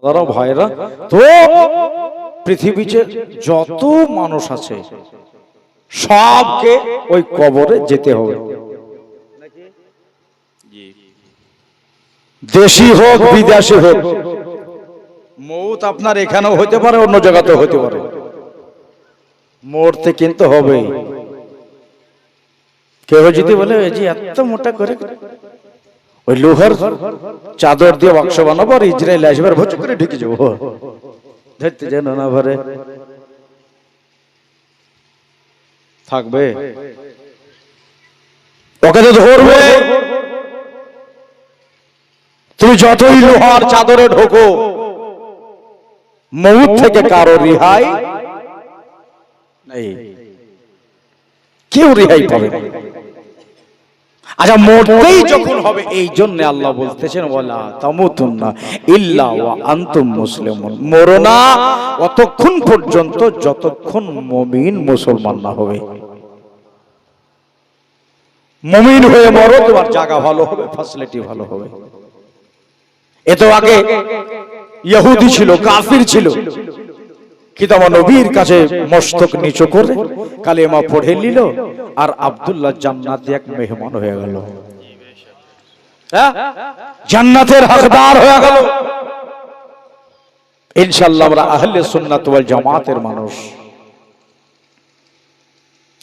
দাদা ভাইরা, তো পৃথিবীতে যত মানুষ আছে সবকে ওই কবরে যেতে হবে, দেশি হোক বিদেশি হোক। মৌত আপনার এখানেও হইতে পারে, অন্য জায়গাতেও হইতে পারে, মরতে কিন্তু হবে। কেউ যদি বলে এই যে এত মোটা করে ওই লোহার চাদর দিয়ে বাক্স বানাবো আর ইসরায়েল আসবে ভোজ করে ঢুকে যাবো, ধরতে যেন না ভরে থাকবে, ওকে তো ধরবে। তুমি যতই লোহার চাদরে ঢোকো, মউত থেকে কারো রেহাই নেই, কেউ রেহাই পাবে না। আচ্ছা, মরতেই যখন হবে, এই জন্য আল্লাহ বলতেছেন ওয়ালা তামুতুন্না ইল্লা ওয়া আনতুম মুসলিমুন, মরো না অতক্ষণ পর্যন্ত যতক্ষণ মুমিন মুসলমান না হবে। মুমিন হয়ে মরো, তোমার জায়গা ভালো হবে, ফ্যাসিলিটি ভালো হবে। এ তো আগে ইহুদি ছিল, কাফির ছিল, কিন্তু আমার নবীর কাছে মস্তক নিচু করে কালেমা পড়ে নিল, আর আব্দুল্লাহ জান্নাতে এক মেহমান হয়ে গেল, জান্নাতের হকদার হয়ে গেল। ইনশাআল্লাহ আমরা আহলে সুন্নাত ওয়াল জামাতের মানুষ,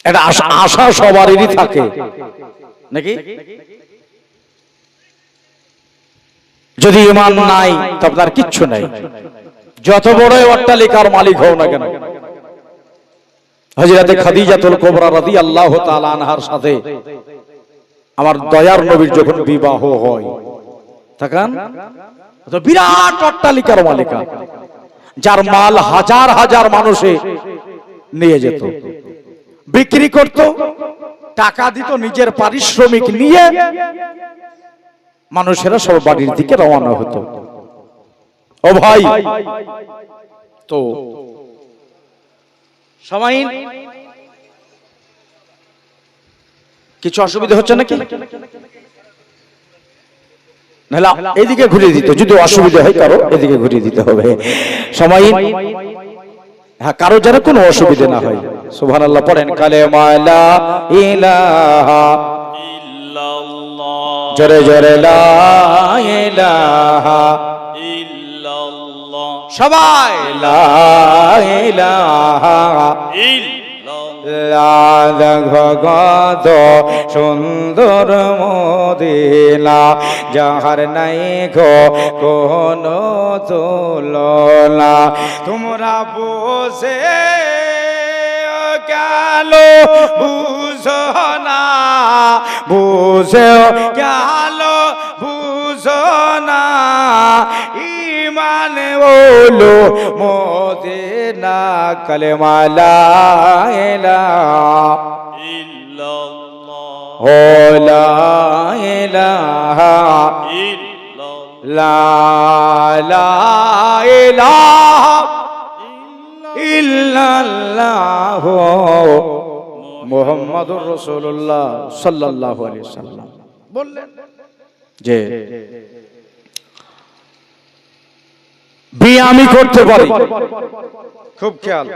এটা আশা সবারই থাকে নাকি? যদি ঈমান নাই তো আপনার কিচ্ছু নাই, যত বড় অট্টালিকার মালিক হও না কেন। হযরতে খাদিজাতুল কুবরা রাদিয়াল্লাহু তাআলা আনহার সাথে আমার দয়ার নবীর যখন বিবাহ হয়, তখন তো বিরাট অট্টালিকার মালিকা, যার মাল হাজার হাজার মানুষে নিয়ে যেত, বিক্রি করত, টাকা দিত, নিজের পারিশ্রমিক নিয়ে মানুষেরা সব বাড়ির দিকে রওনা হতো। ও ভাই, তো সবাই কিছু অসুবিধা হচ্ছে নাকি? নাহলে এদিকে ঘুরিয়ে দিত, যদি অসুবিধা হয় কারো এদিকে ঘুরিয়ে দিতে হবে সবাই। হ্যাঁ, কারো যেন কোনো অসুবিধা না হয়। সুবহানাল্লাহ পড়েন, কালেমা লা ইলাহা ইল্লাল্লাহ, জোরে জোরে লা ইলাহা ইল্লাল্লাহ, সবাই লা ইলাহা ইল্লাল্লাহ, সুন্দর মদিনা, যাহার নাই গো কোনো তুলনা। তোমরা বসে গেল বুঝো না, বুঝে গেল বুঝো না, ঈমান বলো মদিনা, কালেমা লা ইলাহা ইল্লাল্লাহ, ও লা ইলাহা ইল্লাল্লাহ, লা ইলাহা ইল্লাল্লাহ মুহাম্মাদুর রাসূলুল্লাহ সাল্লাল্লাহু আলাইহি ওয়াসাল্লাম বললেন যে বিয়ে আমি করতে পারি, খুব খেয়াল।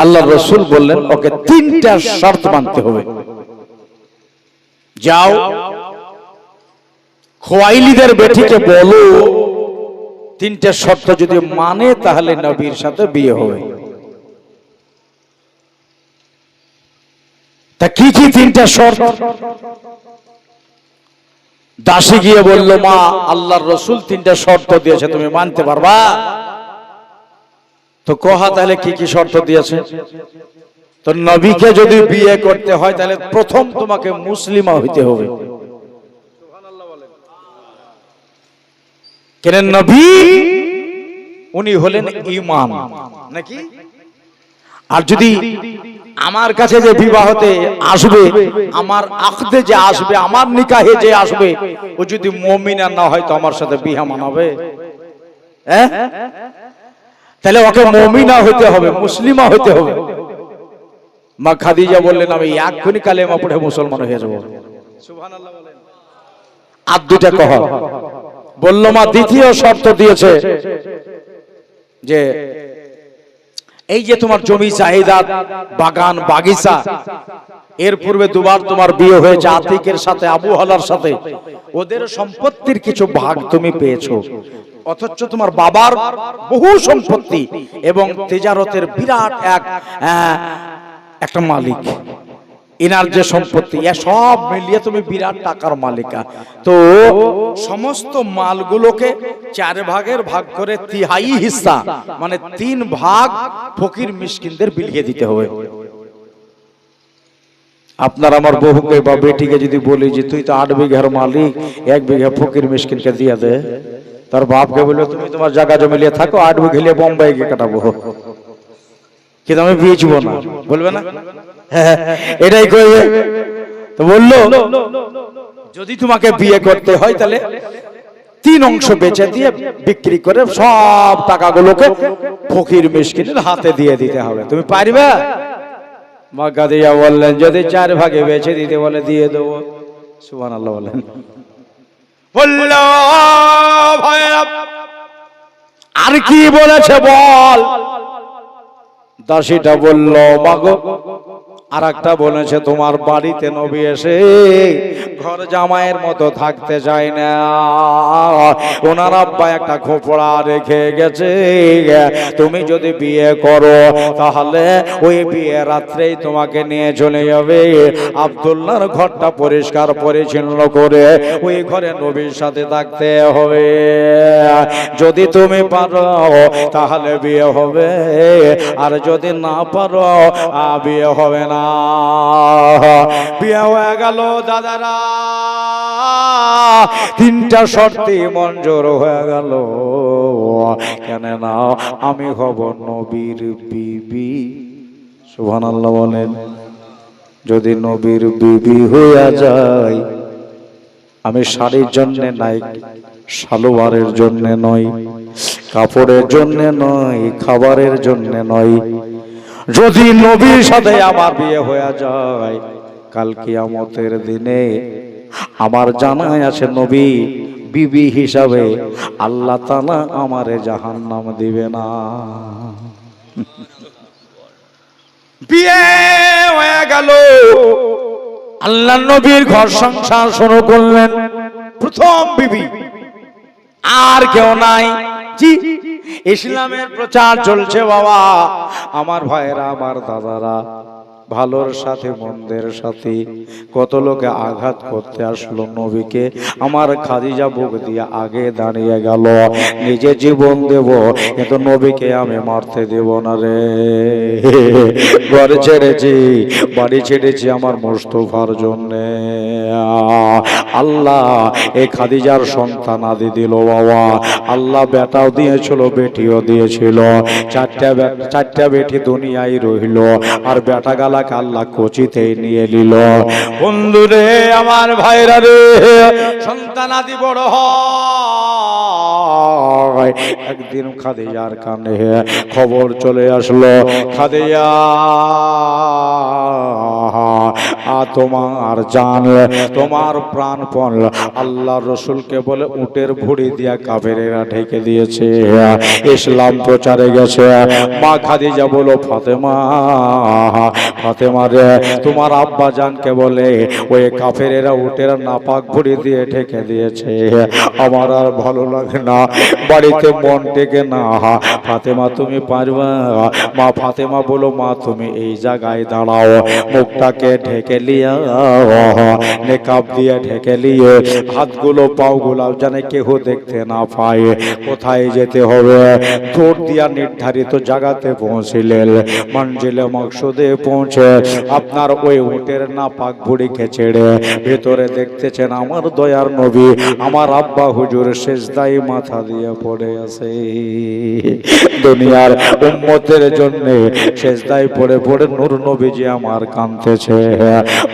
আল্লাহর রাসূল বললেন ওকে তিনটা শর্ত মানতে হবে। যাও খোয়াইলিদের বেটিকে বলো তিনটা শর্ত যদি মানে তাহলে নবীর সাথে বিয়ে হবে। তা কি কি তিনটা শর্ত? দাসী গিয়ে বলল, মা আল্লাহর রাসূল তিনটা শর্ত দিয়েছে, তুমি মানতে পারবা? তো কহা তাহলে কি কি শর্ত দিয়েছে? তো নবীকে যদি বিয়ে করতে হয় তাহলে প্রথম তোমাকে মুসলিমা হইতে হবে। কেন? নবী উনি হলেন ঈমান নাকি? আর যদি আমার কাছে যে বিবাহতে আসবে, আমার আকদে যে আসবে, আমার নিকাহে যে আসবে, ও যদি মুমিনা না হয় তো আমার সাথে বিয়ে মানাবে? হ্যাঁ, তাহলে ওকে মুমিনা হইতে হবে, মুসলিমা হইতে হবে। মা খাদিজা বললেন, আমি এক্ষুনি কালেমা পড়ে মুসলমান হয়ে যাব। সুবহানাল্লাহ বলেন। আর দুটা কহ, বলল মা দ্বিতীয় শর্ত দিয়েছে যে এই যে তোমার জমি জায়দাদ বাগান বাগিচা, এর পূর্বে দুবার তোমার বিয়ে হয়েছে আতিকের সাথে আবু হলার সাথে, ওদের সম্পত্তির কিছু ভাগ তুমি পেয়েছো, অথচ তোমার বাবার বহু সম্পত্তি এবং তেজারতের বিরাট একটা মালিক, এনার যে সম্পত্তি সব মিলিয়ে তুমি বিরাট টাকার মালিকা। তো সমস্ত মালগুলোকে 4 ভাগের ভাগ করে 3/4 হিস্সা মানে 3 ভাগ ফকির মিসকিনদের বিলিয়ে দিতে হবে। আপনার আমার বহুকে বা বেটিকে যদি বলি যে তুই তো 8 বিঘার মালিক, 1 বিঘা ফকির মিসকিনকে দিয়ে দে, তার বাপকে বললো তুমি তোমার জায়গা জমি নিয়ে থাকো, 8 বিঘা নিয়ে বোম্বাই গিয়ে কাটাবো, কিন্তু আমি বেচব না, বলবে না? এটাই কইবে। তো বললো যদি তোমাকে বিয়ে করতে হয় তাহলে 3 অংশ বেচে দিয়ে বিক্রি করে সব টাকাগুলোকে ফকির মিসকিনের হাতে দিয়ে দিতে হবে, তুমি পারবে? মা খাদিজা বললেন যদি 4 ভাগে বেচে দিতে বলে দিয়ে দেবো। সুবহানাল্লাহ বলেন। বললো ভাইরা আর কি বলেছে বল? দাসীটা বলল মাগো আর একটা বলেছে তোমার বাড়িতে নবী এসে ঘর জামাইয়ের মতো থাকতে চায় না, ওনার আব্বা একটা খোপড়া রেখে গেছে, তুমি যদি বিয়ে করো তাহলে ওই বিয়ে রাত্রেই তোমাকে নিয়ে চলে যাবে আব্দুল্লাহর ঘরটা পরিষ্কার পরিচ্ছন্ন করে ওই ঘরে নবীর সাথে থাকতে হবে, যদি তুমি পারো তাহলে বিয়ে হবে, আর যদি না পারো বিয়ে হবে না। বিয়ে হয়ে গেল দাদারা, 3টা শর্তে মঞ্জুর হয়ে গেল। কেন না আমি হব নবীর বিবি। সুবহানাল্লাহ বলেন। যদি নবীর বিবি হয়ে যায়, আমি শাড়ির জন্য নাই, সালোয়ারের জন্য নয়, কাপড়ের জন্য নয়, খাবারের জন্য নয়, যদি নবীর সাথে আমার বিয়ে হয়ে যায় কাল কিয়ামতের দিনে আমার জানাই আছে নবী বিবি হিসাবে আল্লাহ তাআলা আমারে জাহান্নাম দিবে না। বিয়ে হয়ে গেল, আল্লাহ নবীর ঘর সংসার শুরু করলেন, প্রথম বিবি আর কেউ নাই। জি ইসলামের প্রচার চলছে বাবা, আমার ভাইরা আমার দাদারা, ভালোর সাথে মন্দের সাথে কত লোকে আঘাত করতে আসলো নবীকে, আমার খাদিজা বুক দিয়ে আগে দাঁড়িয়ে গেল, নিজে জীবন দেব কিন্তু নবীকে আমি মারতে দেব না রে। ঘর ছেড়েছি, বাড়ি ছেড়েছি আমার মোস্তফার জন্য। আল্লাহ এই খাদিজার সন্তান আদি দিল বাবা, আল্লাহ বেটাও দিয়েছিল বেটিও দিয়েছিল, 4টা বেটি দুনিয়ায় রইল, আর বেটা গালাকে আল্লাহ কোচিতেই নিয়ে নিল। বন্ধুরে আমার ভাইরা রে, সন্তান আদি বড় হয়, একদিন খাদিজার কানে খবর চলে আসলো, খাদিজা তোমার জান তোমার প্রাণপণ আল্লাহ রসুলকে বলে উটের ভুঁড়ি দিয়া কাফেরেরা ঢেকে দিয়েছে, ইসলাম প্রচারে গেছে। মা খাদিজা বলো ফাতেমা, ফাতেমা রে তোমার আব্বা জানকে বলে ওই কাফেরেরা উটের নাপাক ভুঁড়ি দিয়ে ঢেকে দিয়েছে, আমার আর ভালো লাগে না, বাড়িতে মন টেকে না, ফাতেমা তুমি পারবা? মা ফাতেমা বলো মা তুমি এই জায়গায় দাঁড়াও, মুখটাকে ঢেকে লিয়া নেকাব দিয়ে ঢেকে লিয়ে হাতগুলো পাওগুলো জানে কেহ দেখতে না পায়, কোথায় যেতে হবে দৌড় দিয়া নির্ধারিত জায়গাতে পৌঁছিলেন, মঞ্জিলে মকসুদে পৌঁছে আপনার ওই উটের নাপাক ভুঁড়িকে ছেড়ে ভেতরে দেখতেছেন আমার দয়ার নবী আমার আব্বা হুজুর সেজদায় মাথা দিয়ে পড়ে আছে, দুনিয়ার উম্মতের জন্য সেজদায় পড়ে পড়ে নূর নবীজি আমার কাঁদতেছে।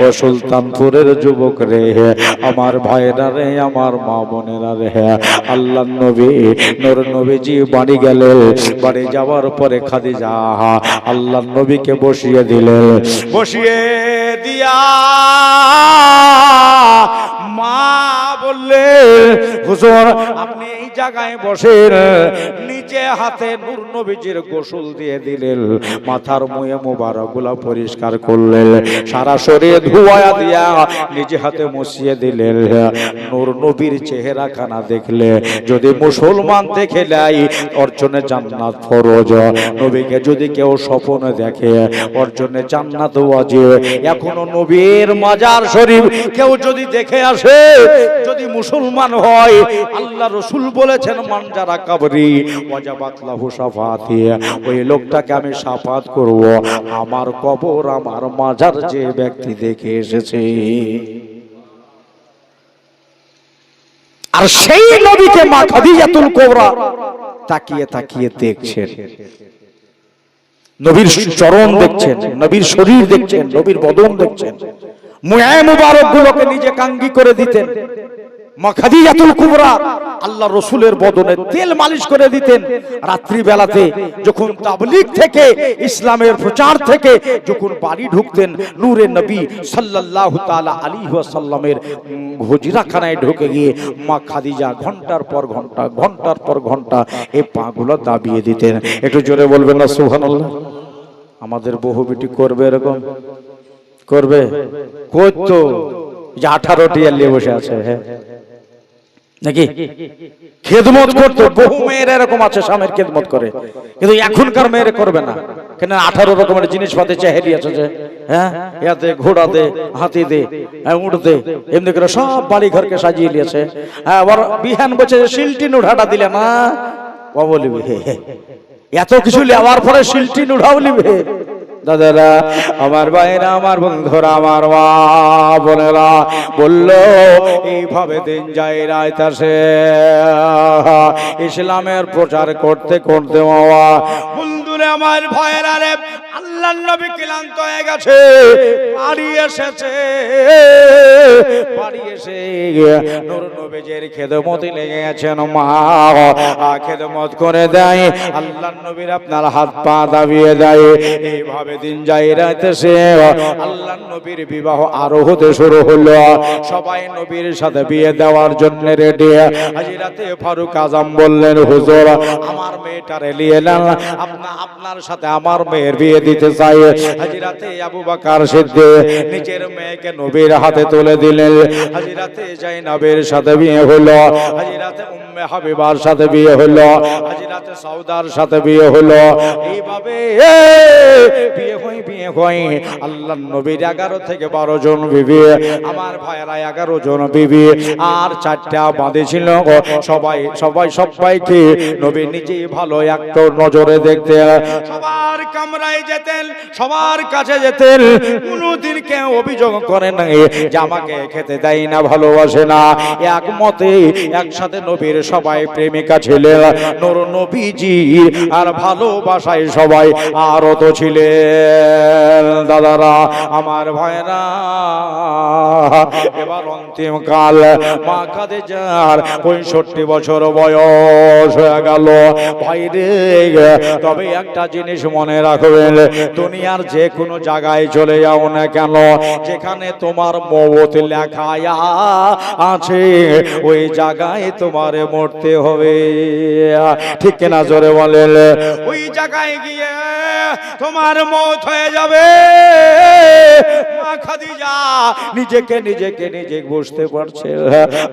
ও সুলতানপুরের যুবক রে, আমার ভাইরা রে, আমার মা বোনেরা রে, আল্লাহ নবী নূর নবীজি বাড়ি গেলে, বাড়ি যাওয়ার পরে খাদিজা আল্লাহ নবীকে বসিয়ে দিলেন, বসিয়ে দিয়া মা বললেন, হুজুর আপনি এই জায়গায় বসেন। নিচে হাতে নূর নবীজির গোসল দিয়ে দিলেন, মাথার মুয়ে মোবারকগুলো পরিষ্কার করলেন, সারা শরীরে ধোয়া দিয়া নিজে হাতে মুছিয়ে দিলেন। নূর নবীর চেহারা খানা দেখলে যদি মুসলমান দেখে নেয় ওর জন্য জান্নাত ফরজ। নবীকে যদি কেউ স্বপ্নে দেখে ওর জন্য জান্নাত ওয়াজিব। এখনো নবীর মাজার শরীফ কেউ যদি দেখে আসে, যদি মুসলমান হয়, আল্লাহ রাসূল বলেছেন মান যারা কবরি ওয়াজাবাত লাহু শাফাআতি, ওই লোকটাকে আমি শাফাত করব আমার কবর আমার মাজার যে ব্যক্তি দেখে এসেছে। আর সেই নবীকে মা খাদিজাতুল কুবরা তাকিয়ে তাকিয়ে দেখছেন, নবীর চরণ দেখছেন, নবীর শরীর দেখছেন, নবীর বদন দেখছেন। মুয়ে মুবারক গুলোকে নিজে কাঙ্গি করে দিতেন। মা খাদিজাতুল কুবরা আল্লাহ রাসূলের বদনে তেল মালিশ করে দিতেন। রাত্রি বেলাতে যখন তাবলীগ থেকে ইসলামের প্রচার থেকে যখন বাড়ি ঢুকতেন, নূরে নবী সাল্লাল্লাহু তাআলা আলাইহি ওয়াসাল্লামের হুজরাখানায় ঢুকে গিয়ে মা খাদিজা ঘন্টার পর ঘন্টা, ঘন্টার পর ঘন্টা এই পাগুলো দাবিয়ে দিতেন। একটু জোরে বলবেন না সুবহানাল্লাহ? আমাদের বহু বেটি করবে এরকম? করবে? করতো যে 18টি নিয়ে বসে আছে, হ্যাঁ নাকি? খেদমত করতো। বহু মেয়ের এরকম আছে স্বামীর খেদমত করে, কিন্তু এখনকার মেয়ের করবে না। কেন? 18 রকমের জিনিসপাতি চাহেলি আছে যে, হ্যাঁ ইয়াতে ঘোড়া দে, হাতি দে, উঠ দে, এমনি করে সব বাড়ি ঘরকে সাজিয়ে নিয়েছে। হ্যাঁ, আবার বিহান বলছে শিলটি উঠাটা দিলে না ও বলিবে, এত কিছু নেওয়ার পরে শিলটি উঠাও নিবে। দাদারা, আমার ভাইরা, আমার বন্ধুরা, আমার মা বোনেরা বলল এইভাবে দিন যায় রাত আসে। ইসলামের প্রচার করতে করতে বাবা বন্ধুরে, আমার ভাইরা রে, আল্লাহর নবী ক্লান্ত হয়ে গেছে, বাড়ি এসেছে। বাড়ি এসে নূর নবীর খেদমতে লেগে গেছেন। মা খেদমত করে দেয়, আল্লাহর নবীর আপনার হাত পা দাবিয়ে দেয়। এইভাবে দিন যায় রাত আসে। আল্লাহর নবীর বিবাহ আরো হতে শুরু হলো। সবাই নবীর সাথে বিয়ে দেওয়ার জন্য রেডি। হযরতে ফারুক আজম বললেন, হুজুর আমার মেয়েটারে নিয়ে নেন, আপনার সাথে আমার মেয়ের বিয়ে দিতে চাই। হযরতে আবু বকর সিদ্দিক নিজের মেয়েকে নবীর হাতে তুলে দিলেন। হযরতে যায়েনবের সাথে বিয়ে হলো, হযরতে উম্মে হাবিবার সাথে বিয়ে হলো, হযরতে সাউদার সাথে বিয়ে হলো। এইভাবে বিয়ে হয় আল্লাহর নবীর 11 থেকে 12 জন বিবি, আমার ভাইরা 11 জন বিবি, আর 4টা বাঁধে ছিল। সবাইকে নবী নিজেই ভালো একটা নজরে দেখতে, সবার কামরায় যেতেন, সবার কাছে যেতেন। কোনদিন কেউ অভিযোগ করে না যে আমাকে খেতে দেয় না, ভালোবাসে না। একমতে একসাথে নবীর সবাই প্রেমিকা ছিলেন। নূর নবীজি আর ভালোবাসায় সবাই আরত ছিলেন। দাদারা, আমার ভাইরা, এবার অন্তিম কাল। মা খাদিজার 65 বছর বয়স হয়ে গেল। ভাইরে, তবে একটা জিনিস মনে রাখবেন, দুনিয়ার যে কোনো জায়গায় চলে যাও না কেন, যেখানে তোমার মওত লেখা আছে ওই জায়গায় তোমার মরতে হবে। ঠিক কিনা? জোরে বলেন। ওই জায়গায় গিয়ে তোমার মওত হয়ে যাবে। মা খাদিজা নিজে বুঝতে পারছে,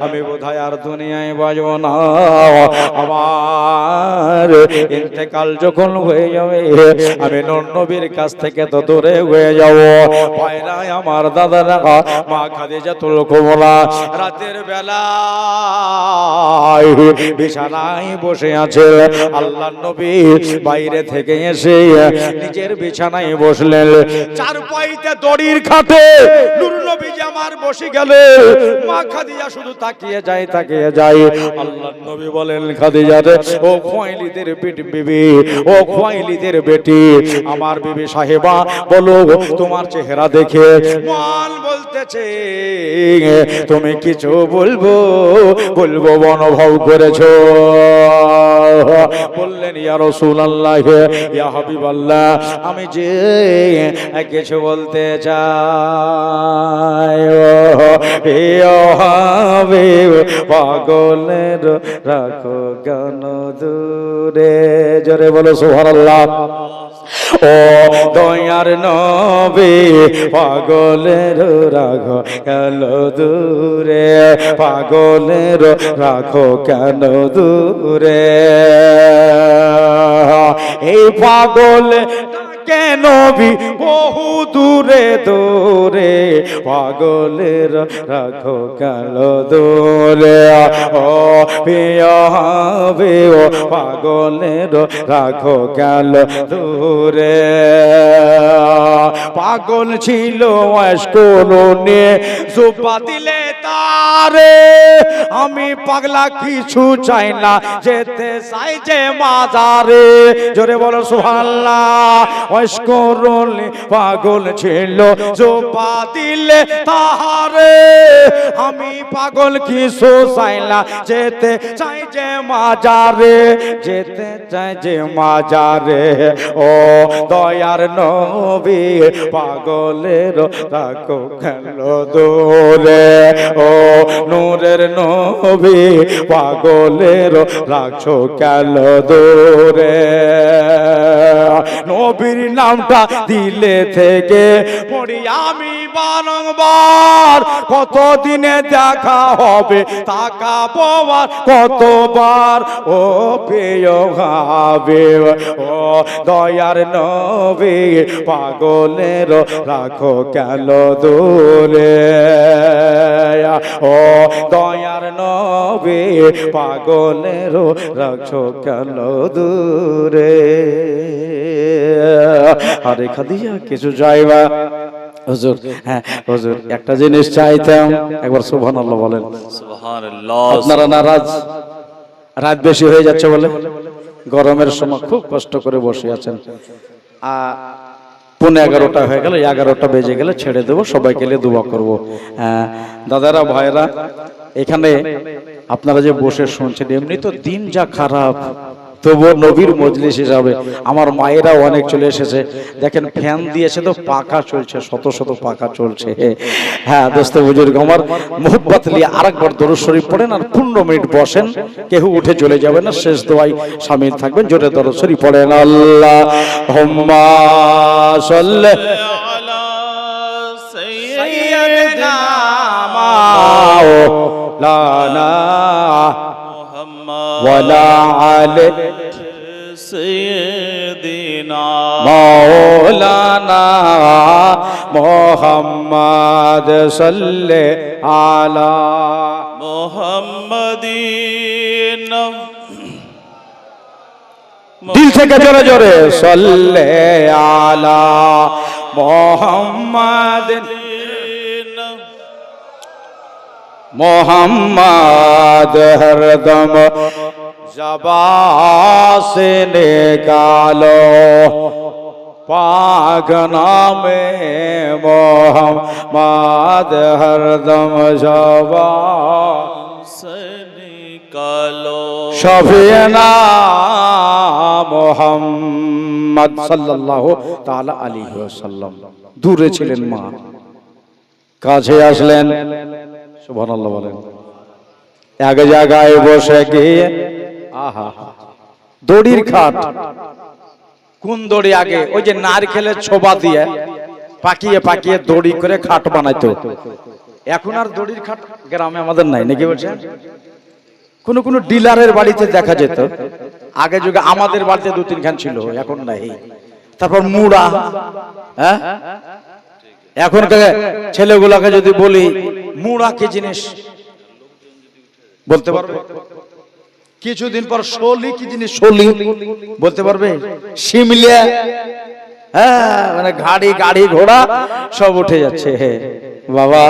আমি বোধহয় আর দুনিয়ায় বাঁচব না। আমার ইন্তেকাল যখন হয়ে যাবে, আমি নূর নবীর কাছ থেকে তো দূরে হয়ে যাব। ভাইরা আমার, দাদারা, মা খাদিজাতুল কুবরা রাতের বেলা বিছানায় বসে আছে। আল্লাহর নবী বাইরে থেকে এসে নিজের বিছানায় বসলেন। চারপাইতে দড়ির খাটে নূর নবী আমার বসে গেল। মা খাদিজা শুধু তাকিয়ে যায়। আল্লাহর নবী বলেন, খাদিজা রে, ও খুয়াইলিদের বিবি, ও খুয়াইলিদের বেটি, আমার বিবি সাহেবা, বলো তোমার চেহারা দেখে মন বলতেছে তুমি কিছু বলবো অনুভব করেছো। বললেন ইয়া রাসূলুল্লাহ ইয়া হাবিবাল্লাহ আমি যে কিছু বলতে চাই ও হাবিব পাগলের রাখো গান দূরে জোরে বলো সুবহানাল্লাহ ও দয়ার নবী পাগলের রাখো কেন দূরে পাগলের রাখো কেন দূরে এই পাগল কেন বহু দূরে দূরে পাগলের রাখো কেন দূরে ও প্রিয় হবে ও পাগলের রাখো কেন দূরে পাগল ছিল অস্করণে জুবা দিলে তারে আমি পাগলা কিছু চাই না যেতে চাই যে মাজারে জোরে বলো সুবহানাল্লাহ অস্করণে পাগল ছিল জুবা দিলে তারে আমি পাগল কিছু চাই না যেতে চাই যে মাজারে যেতে চাই যে মাজারে ও দয়ার নবী পাগলের রাখো কেন দূরে ও নূরের নবী পাগলের রাখো কেন দূরে নবীর নামটা দিলে থেকে পড়ি আমি বারংবার কতদিনে দেখা হবে তাকাবো আর কতবার ও প্রিয় হবে ও দয়ার নবী পাগলের রাখো কেন দূরে ও দয়ার নবী পাগলের রাখো কেন দূরে আরে খাদিজা কিছু চাইবা হুজুর হ্যাঁ হুজুর একটা জিনিস চাইতাম একবার সুবহানাল্লাহ বলেন সুবহানাল্লাহ আপনারা নারাজ রাত বেশি হয়ে যাচ্ছে বলে গরমের সময় খুব কষ্ট করে বসে আছেন পৌনে 11টা হয়ে গেল 11টা বেজে গেলে ছেড়ে দেবো সবাইকে নিয়ে দোয়া করবো দাদারা ভাইরা এখানে আপনারা যে বসে শুনছেন এমনি তো দিন যা খারাপ তবু নবীর মজলিস হিসাবে আমার মায়েরা অনেক চলে এসেছে দেখেন ফ্যান দিয়েছে তো পাখা চলছে শত শত পাখা চলছে হ্যাঁ দোস্ত বুজুর্গ আমার মোহব্বত নিয়ে আরেকবার দরুদ শরীফ পড়েন আর 15 মিনিট বসেন কেউ উঠে চলে যাবে না শেষ দোয়ায় শামিল থাকবেন জোরে দরুদ শরীফ পড়েন আল্লাহুম্মা সাল্লি আলা সাইয়্যিদিনা মাওলানা ওয়ালা আলি সাইয়্যিদিনা মাওলানা মুহাম্মদ সাল্লি আলা মুহাম্মাদিন দিল থেকে জোরে জোরে সাল্লি আলা মুহাম্মাদিন मोहम्मद हरदम ज़बां से निकालो पाक नामे मोहम्मद हरदम ज़बां से निकालो शफीना मोहम्मद सल्लल्लाहु ताला अलैहि वसल्लम दूरे ছিলেন মা কাছে আসলেন সুবহানাল্লাহ বলেন এক জায়গায় বসে গিয়ে আহা দড়ির খাট কোন দড়ি আগে ওই যে নারকেলের ছোবা দিয়ে পাকিয়ে পাকিয়ে দড়ি করে খাট বানাইতো এখন আর দড়ির খাট গ্রামে আমাদের নাই নাকি বলছেন কোন কোন ডিলারের বাড়িতে দেখা যেত আগে যুগে আমাদের বাড়িতে 2-3 খান ছিল এখন নাই তারপর মুড়া হ্যাঁ এখনকার ছেলেগুলোকে যদি বলি মুড়া কি জিনিস বলতে পারবে কিছুদিন পর শোলি কি জিনিস শোলি বলতে পারবে শিমলিয়া হ্যাঁ মানে গাড়ি ঘোড়া সব উঠে যাচ্ছে বাবা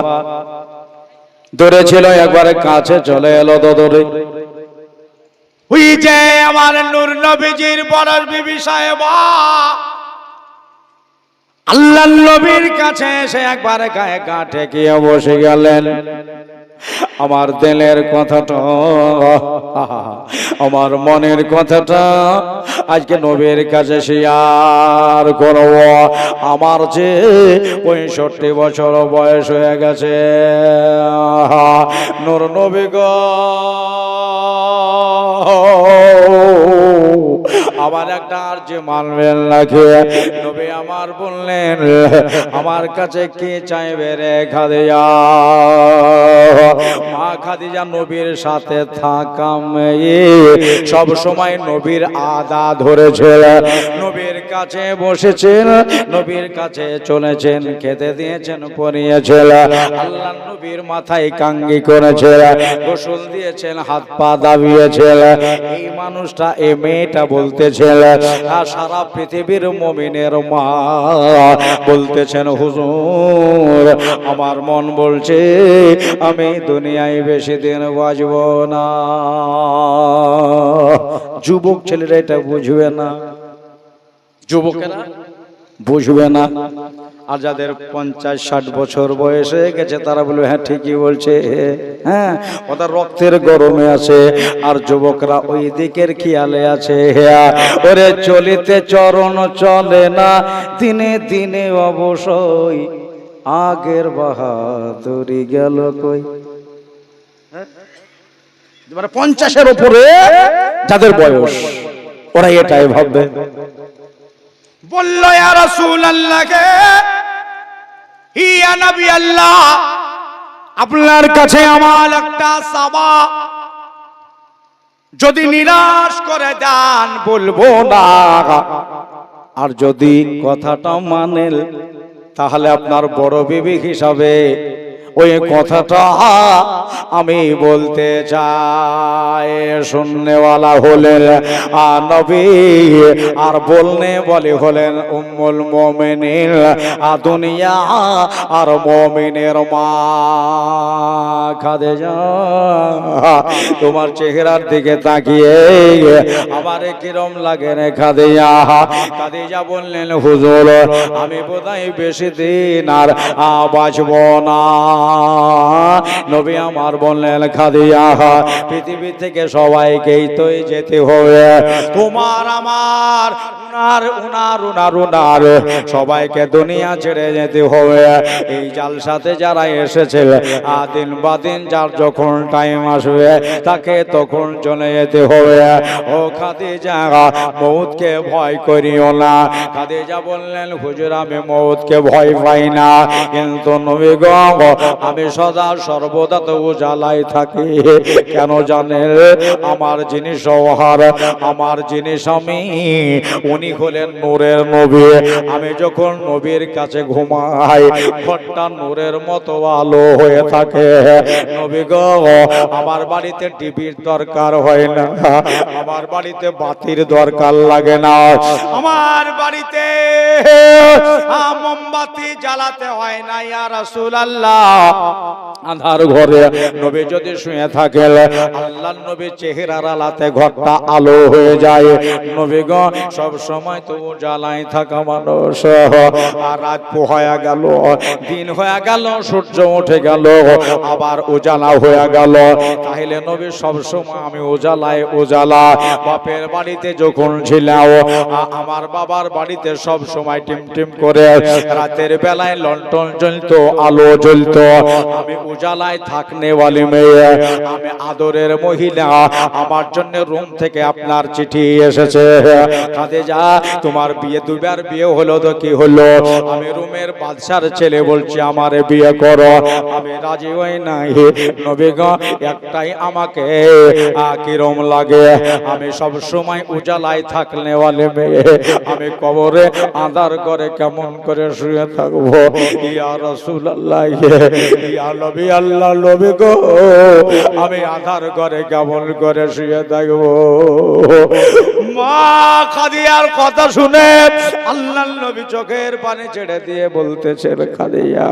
দৌড়ে ছিল একবারে কাছে চলে এলো দৌড়ে ওই যে আমার নূর নবীজির বড় বিবি সাহেবা আল্লাহর নবীর কাছে এসে একবারে গায়ে গা ঠেকিয়ে বসে গেলেন আমার দিলের কথাটা, আমার মনের কথাটা আজকে নবীর কাছে শেয়ার করব। আমার যে 65 বছর বয়স হয়ে গেছে, নূর নবী গো আমার একটা আর যে মানবেন লাগে। নবী আমার বললেন, আমার কাছে কে চাইবে রে খাদিজা? মা খাদিজা নবীর সাথে থাকা মেয়ে, সব সময় নবীর আদা ধরেছিল, নবীর কাছে বসেছেন, নবীর কাছে চলেছেন, খেতে দিয়েছেন, পরিয়েছেন, আল্লাহ নবীর মাথায় কাঙ্গি করেছেন, গোসল দিয়েছেন, হাত পা দাবিয়েছেন। এই মানুষটা, এই মেয়েটা বলতেছেন, আর সারা পৃথিবীর মুমিনের মা বলতেছেন, হুজুর আমার মন বলছে আমি দুনিয়ায় বেশি দিন বাঁচব না। যুবক ছেলেরা এটা বুঝবে না, যুবকেরা বুঝবে না। আর যাদের 50-60 বছর বয়স হয়ে গেছে তারা বলবে হ্যাঁ ঠিকই বলছে, হ্যাঁ ওটা রক্তের গরমে আছে। আর যুবকরা ওই দিকের খেয়ালে আছে, ওরে চলিতে চরণ চলে না, দিনে দিনে অবশ্যই আগের বাহাদুরি গেল কই। মানে 50-এর উপরে যাদের বয়স ওরা এটাই ভাববে। বলল ইয়া রাসূলুল্লাহ কে, ইয়া নবী আল্লাহ, আপনার কাছে আমার একটা সাওয়া, যদি নিরাশ করে দেন বলবো না, আর যদি কথাটা মানেন তাহলে আপনার বড় বিবি হিসাবে ওই কথাটা আমি বলতে চাই। শুননেওয়ালা হলেন নবী, আর বলনে বলে হলেন উম্মুল মুমিনিন, দুনিয়া আর মুমিনের মা খাদিজা। তোমার চেহারার দিকে তাকিয়ে আমার কিরম লাগে রে খাদিজা? খাদিজা বললেন, হুজুর আমি বোধহয় বেশি দিন আর বাঁচব না। নবী আমার বললেন, খাদিজা পৃথিবী থেকে সবাইকেই তো যেতে হবে, তোমার আমার উনার উনার উনার উনার সবাইকে দুনিয়া ছেড়ে যেতে হবে। এই জালসাতে যারা এসেছে দিন বা দিন যার যখন টাইম আসবে তাকে তখন চলে যেতে হবে। ও খাদিজা মউতকে ভয় করিও না। খাদিজা বললেন, হুজুর আমি মউতকে ভয় পাই না, কিন্তু নবী গো আমি সদা সর্বদা তো উজালাই থাকি। কেন জানেন? আমার যিনি সওহার, আমার যিনি স্বামী, উনি হলেন নূরের নবী। আমি যখন নবীর কাছে ঘুমাই ঘরটা নূরের মতো আলো হয়ে থাকে। নবী গো আমার বাড়িতে টিভির দরকার হয় না, আমার বাড়িতে বাতির দরকার লাগে না, আমার বাড়িতে মোমবাতি জ্বালাতে হয় না। ইয়া রাসূলুল্লাহ, আধার ঘরে নবী যদি শুয়ে থাকে আল্লাহর নবীর চেহারার আলোতে ঘরটা আলো হয়ে যায়। নবী গো সব সময় তো জ্বালাই থাকা মানুষ, আর রাত পোহায়া গেল, দিন হয়ে গেল, সূর্য উঠে গেল, আবার উজালা হয়ে গেল, তাহলে নবী সব সময় আমি উজালায় উজালা। বাপের বাড়িতে যখন ছিলাম, আমার বাবার বাড়িতে সব সময় টিম টিম করে রাতের বেলায় লন্ঠন জ্বলতো, আলো জ্বলতো, আমি উজালায় থাকনে ওয়ালি মেয়ে, আমি আদরের মহিলা। আমার জন্য রুম থেকে আপনার চিঠি এসেছে, খাদিজা তোমার বিয়ে, দুবার বিয়ে হলো তো কি হলো? আমি রুমের বাদশার ছেলে বলছি আমারে বিয়ে করো, আমি রাজি হই নাই। নবী গো একটাই আমাকে কিরম লাগে, আমি সব সময় উজালায় থাকলে ওয়ালি মেয়ে, আমি কবরে আধার করে কেমন করে শুয়ে থাকবো? ইয়া রাসূলুল্লাহ, ইয়া নবী আল্লাহ, নবী গো আমি আধার ঘরে কেমন করে শুয়ে থাকবো? মা খাদিজার কথা শুনে আল্লাহর নবী চোখের পানি ছেড়ে দিয়ে বলতেছেন, খাদিজা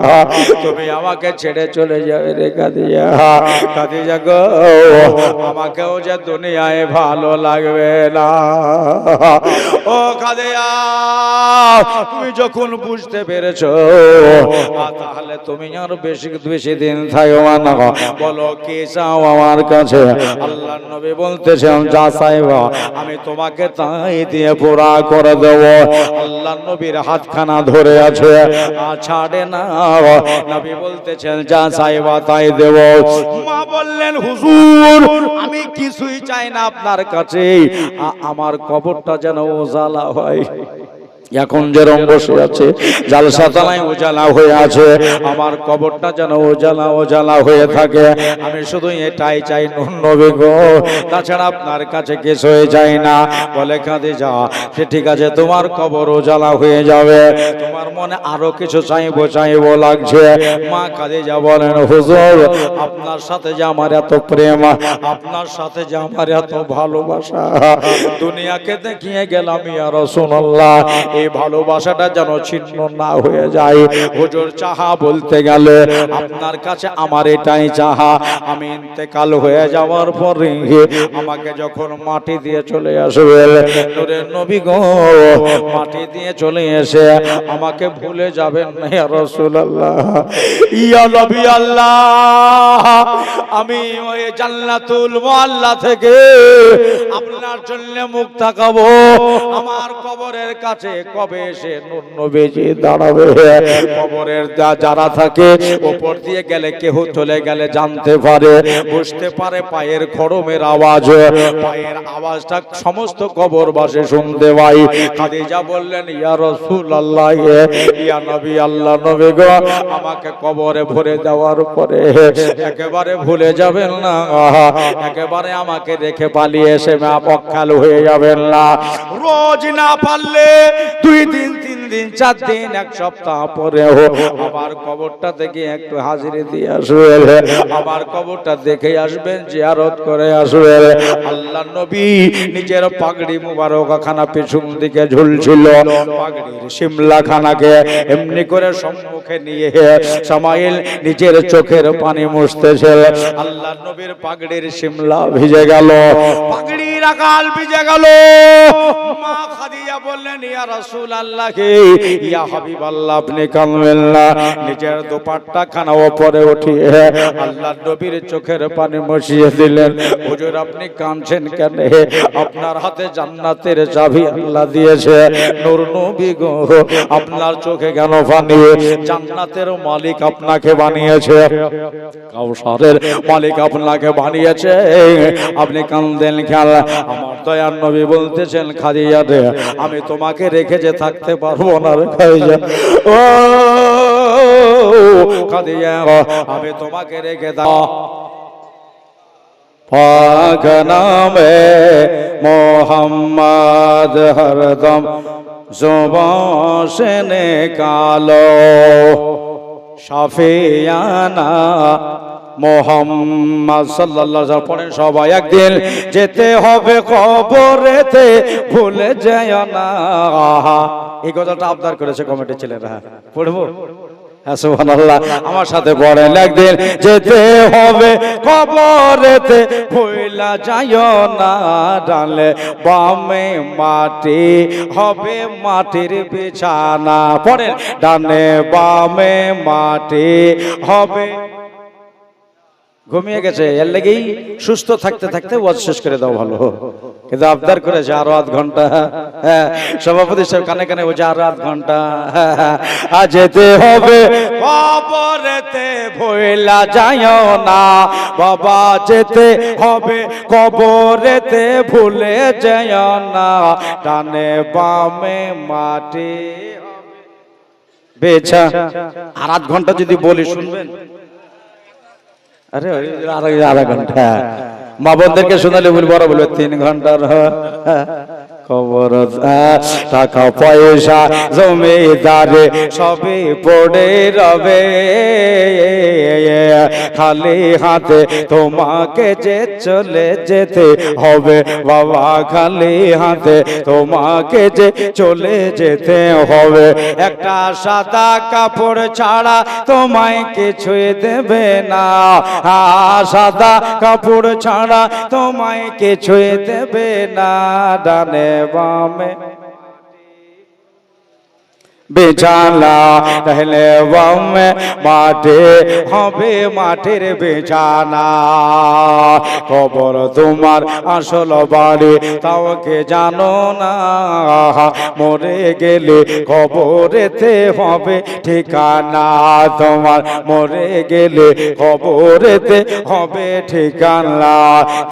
তুমি আমাকে ছেড়ে চলে যাবে রে খাদিজা। খাদিজা গো আমাকেও যে দুনিয়ায় ভালো লাগবে না। ও খাদিজা তুমি যখন বুঝতে পেরেছো তাহলে তুমি আর বেশি বেশি দিন থাকবে না। বলো কি চাও আমার কাছে? আল্লাহর নবী বলতেছেন যা চাইবা আমি তোমাকে তাই দিয়ে পুরা করে দেব। আল্লাহর নবীর হাতখানা ধরে আছে, ছাড়ে না। নবী বলতেছেন যা চাইবা তাই দেব। মা বললেন হুজুর আমি কিছুই চাই না আপনার কাছে, আমার কবরটা যেন উজালা হয়। এখন যেরকম বসে আছে জালসা তালায় উজালা হয়ে আছে, আমার কবরটা যেন উজালা উজালা হয়ে থাকে। আমি শুধু এটাই চাই নবী গো, তাছাড়া আপনার কাছে কিছুই চাই না। বলে খাদিজা সে ঠিক আছে, তোমার কবর উজালা হয়ে যাবে, তোমার মনে আরো কিছু চাইবো চাইবো লাগছে। মা খাদিজা বলেন হুজুর আপনার সাথে যে আমার এত প্রেম, আপনার সাথে যে আমার এত ভালোবাসা, দুনিয়াকে দেখিয়ে গেলাম ইয়া রাসূলুল্লাহ, এই ভালোবাসাটা যেন ছিন্ন না হয়ে যায়। হুজুর চাহা বলতে গেলে আপনার কাছে আমার এটাই চাহা, আমি ইন্তেকাল হয়ে যাওয়ার পরে আমাকে যখন মাটি দিয়ে চলে আসবে নূরের নবী গো, মাটি দিয়ে চলে এসে আমাকে ভুলে যাবেন না ইয়া রাসূলুল্লাহ। ইয়া নবী আল্লাহ, আমি ওই জান্নাতুল মুআল্লা থেকে আপনার জন্য মুখ তাকাবো, আমার কবরের কাছে কবে এসে নূর নবীজি দাঁড়াবে? কবরের যারা থাকে উপর দিয়ে গেলে কেহ চলে গেলে জানতে পারে, বুঝতে পারে পায়ের খড়মের আওয়াজ, পায়ের আওয়াজটা সমস্ত কবরবাসী শুনতে পায়। খাদিজা বললেন ইয়া রাসূলুল্লাহ, ইয়া নবী আল্লাহ নবী গো, আমাকে কবরে ভরে দেওয়ার পরে একেবারে ভুলে যাবেন না, একেবারে আমাকে রেখে পালিয়ে এসে অকাল হয়ে যাবেন না। রোজ না পারলে 2 দিন 3 দিন 4 দিন 1 সপ্তাহ পরে আমার কবরটা থেকে একটু হাজিরি দিয়ে আসবেন, আমার কবরটা দেখে আসবেন, জিয়ারত করে আসবেন। আল্লাহ নবী নিজের পাগড়ি মুবারক খানা পেছন দিকে ঝুলছিল, পাগড়ির শিমলা খানাকে এমনি করে সম্মুখে নিয়ে সামাইল নিজের চোখের পানি মুছতেছে। আল্লাহ নবীর পাগড়ির শিমলা ভিজে গেল, পাগড়ির আকাল ভিজে গেল। মা খাদিজা বললেন ইয়া রাসূলুল্লাহ, ইয়া হাবিবাল্লাহ, আপনি কাঁদবেন না। নিজের দোপাট্টা খানা উপরে উঠিয়ে আল্লাহর নবীর চোখের পানি মুছিয়ে দিলেন। হুজুর আপনি কাঁদছেন কেন? আপনার হাতে জান্নাতের চাবি আল্লাহ দিয়েছে, নূর নবী গো আপনার চোখে কেন পানি? জান্নাতের মালিক আপনাকে বানিয়েছে, কাউসারের মালিক আপনাকে বানিয়েছে, আপনি কাঁদেন কেন? আমার দয়ার নবী বলতেছেন খাদিজা রে, আমি তোমাকে রেখে যে থাকতে পারবো না রে খাদিজা, ও খাদিজা আমি তোমাকে রেখে দাও। পাক নামে মোহাম্মদ হরদম जुबां से निकालो শাফিয়ানা মোহাম্মদ সাল্লাল্লাহু আলাইহি ওয়াসাল্লাম পড়েন সবাই। একদিন যেতে হবে কবরেতে, ভুলে যেও না। এই কথাটা আবদার করেছে কমিটির ছেলেরা, পড়বো? সুবহানাল্লাহ, আমার সাথে পড়েন। একদিন যেতে হবে কবরেতে, ভুলা যাইও না। ডালে বামে মাটি হবে মাটির বিছানা, পড়েন। ডানে বামে মাটি হবে। ঘুমিয়ে গেছে, এর লাগেই সুস্থ থাকতে থাকতে ওয়াজ শেষ করে দাও ভালো, কিন্তু আবদার করেছে আরো 8 ঘন্টা। হ্যাঁ, সভাপতি সাহেব কানে কানে বলছে আরো 8 ঘন্টা। যেতে হবে কবরেতে, ভুলা যাইও না বাবা। যেতে হবে কবরেতে, ভুলে যাইও না। ডানে বামে মাটি বেছা। আর 8 ঘন্টা যদি বলি শুনবেন? আরে আধা ঘন্টা। মা বোনদেরকে শোনালে বলি বড় বলবে 3 ঘন্টার খবর। টাকা পয়সা জমিদারে সবই পড়ে রবে, খালি হাতে তোমাকে যে চলে যেতে হবে বাবা। খালি হাতে তোমাকে যে চলে যেতে হবে। একটা সাদা কাপড় ছাড়া তোমায় কিছুই দেবে না, সাদা কাপড় ছাড়া তোমায় কিছুই দেবে না। ডানে বামে বেচালা, তাহলে বামে মাঠে হবে মাঠের বেচানা। কবর তোমার আসল বাড়ি তাও কে জানো না, মরে গেলে কবরেতে হবে ঠিকানা। তোমার মরে গেলে কবরেতে হবে ঠিকানা।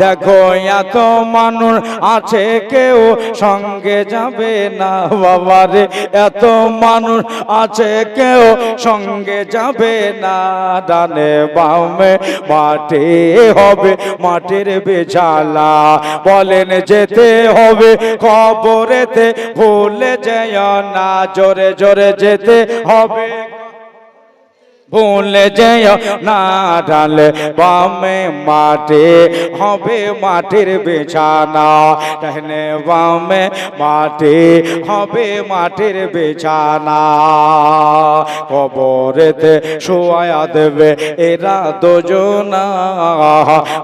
দেখো এত মানুষ আছে কেউ সঙ্গে যাবে না বাবারে, এত মানুষ আছে কেউ সঙ্গে যাবে না। ডানে বামে মাঠে হবে মাটির বেচালা, বলেন যেতে হবে কবরেতে ভুলে যেও না, জোরে জোরে যেতে হবে ভুলে যেও না। ডালে বামে মাঠে হবে মাটির বিছানা, ডানে বামে মাঠে হবে মাটির বিছানা। কবরেতে শোয়া দেবে এরা দুজনা,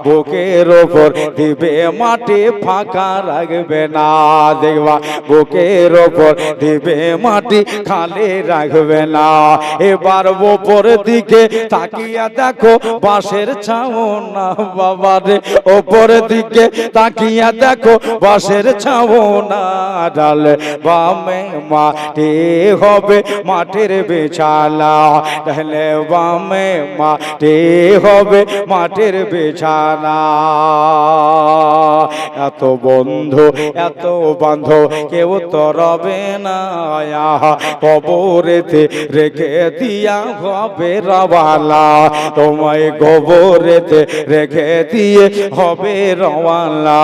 বুকের ওপর দিবে মাটি ফাঁকা রাখবে না। দেখবা বুকের ওপর দিবে মাটি খালি রাখবে না। এবার ওপর দিকে তাকিয়া দেখো বাঁশের ছাউনা বাবারে, ওপরের দিকে তাকিয়া দেখো বাঁশের ছাউনা। ডালে বামে মাটি হবে মাটির বিছানা, ডালে বামে মাটি হবে মাটির বিছানা। এত বন্ধু এত বান্ধব কেউ তো রবে না, কবরেতে রেখে দিয়া হবে রওয়ানা। তোমায় কবরেতে রেখে দিয়ে হবে রওয়ানা।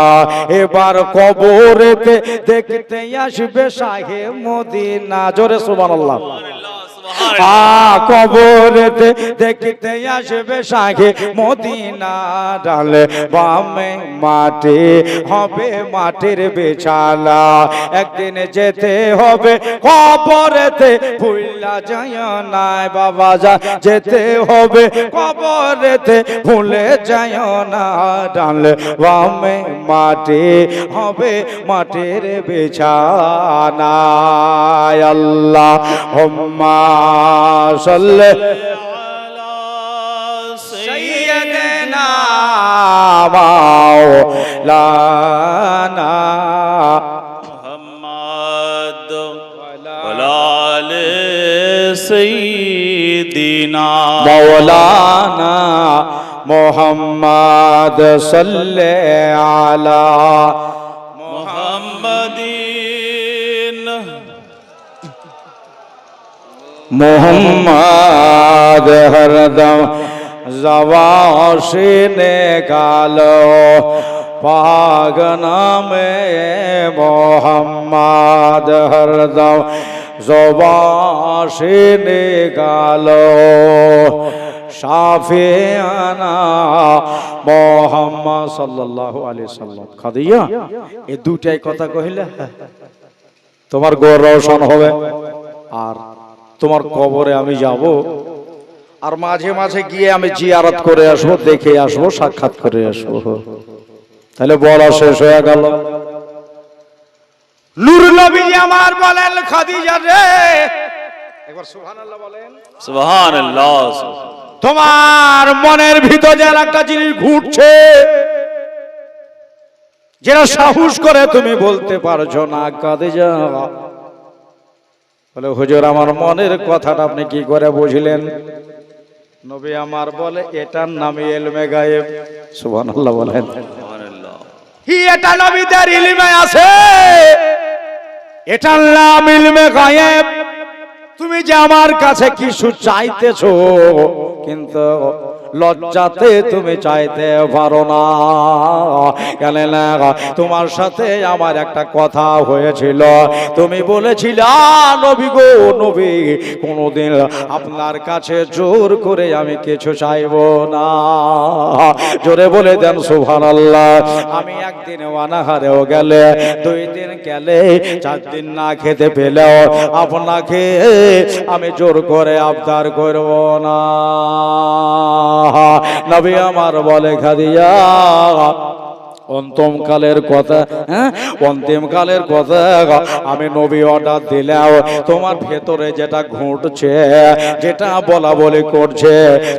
এবার কবরেতে দেখতে আসবে শাহে মদিনা, জোরে সুবহানাল্লাহ। কবরেতে দেখতে আসবে শাহে মদিনা, ডালে বামে মাটি হবে মাটির বিছানা। একদিন যেতে হবে কবরেতে ভুলা যায় না বাবা, যা যেতে হবে কবরেতে ভুলে যায় না। ডালে বামে মাটি হবে মাটির বিছানা। আল্লাহ হুম্মা সাল্লি আলা সাইয়্যিদিনা মাওলানা মুহাম্মদ ওয়া আলি সাইয়্যিদিনা মাওলানা মুহাম্মদ সাল্লি আলা মুহাম্মাদিন মোহাম্মদ হরদম জবাশে নিকালো পাক নামে মোহাম্মদ হরদম জবাশে নিকালো শাফিয়ানা মোহাম্মদ সাল্লাল্লাহু আলাইহি সাল্লাম। খাদিজা এই দুটাই কথা কইলে তোমার ঘর রওশন হবে, আর তোমার কবরে আমি যাব, আর মাঝে মাঝে গিয়ে আমি জিয়ারত করে আসবো, দেখে আসবো, সাক্ষাৎ করে আসবো। তাহলে বলা শেষ হয়ে গেল। নূর নবী আমার বলেন খাদিজা রে, একবার সুবহানাল্লাহ বলেন। সুবহানাল্লাহ। তোমার মনের ভিতর যে একটা জিনিস ঘুরছে, যেটা সাহস করে তুমি বলতে পারছো না খাদিজা, বলে হুজুর আমার মনের কথাটা আপনি কি করে বুঝলেন? নবী আমার বলে এটার নামই ইলমে গায়েব। সুবহানাল্লাহ বলেন। সুবহানাল্লাহ। এটা নবীদের ইলমে আছে, এটার নাম ইলমে গায়েব। তুমি যে আমার কাছে কিছু চাইতেছো, কিন্তু লজ্জাতে তুমি চাইতে পারো না। কেন না? তোমার সাথে আমার একটা কথা হয়েছিল, তুমি বলেছিলে নবী গো নবী, কোনোদিন আপনার কাছে জোর করে আমি কিছু চাইবো না। জোরে বলে দেন সুবহানাল্লাহ। আমি একদিন অনাহারেও গেলে, 2 দিন গেলে, 4 দিন না খেতে পেলেও আপনাকে আমি জোর করে আবদার করব না। নবী আমার বলে খাদিজা অন্তমকালের কথা, হ্যাঁ অন্তিমকালের কথা আমি নবী অর্ডার দিলাম, তোমার ভেতরে যেটা ঘটছে, যেটা বলা বলি করছে,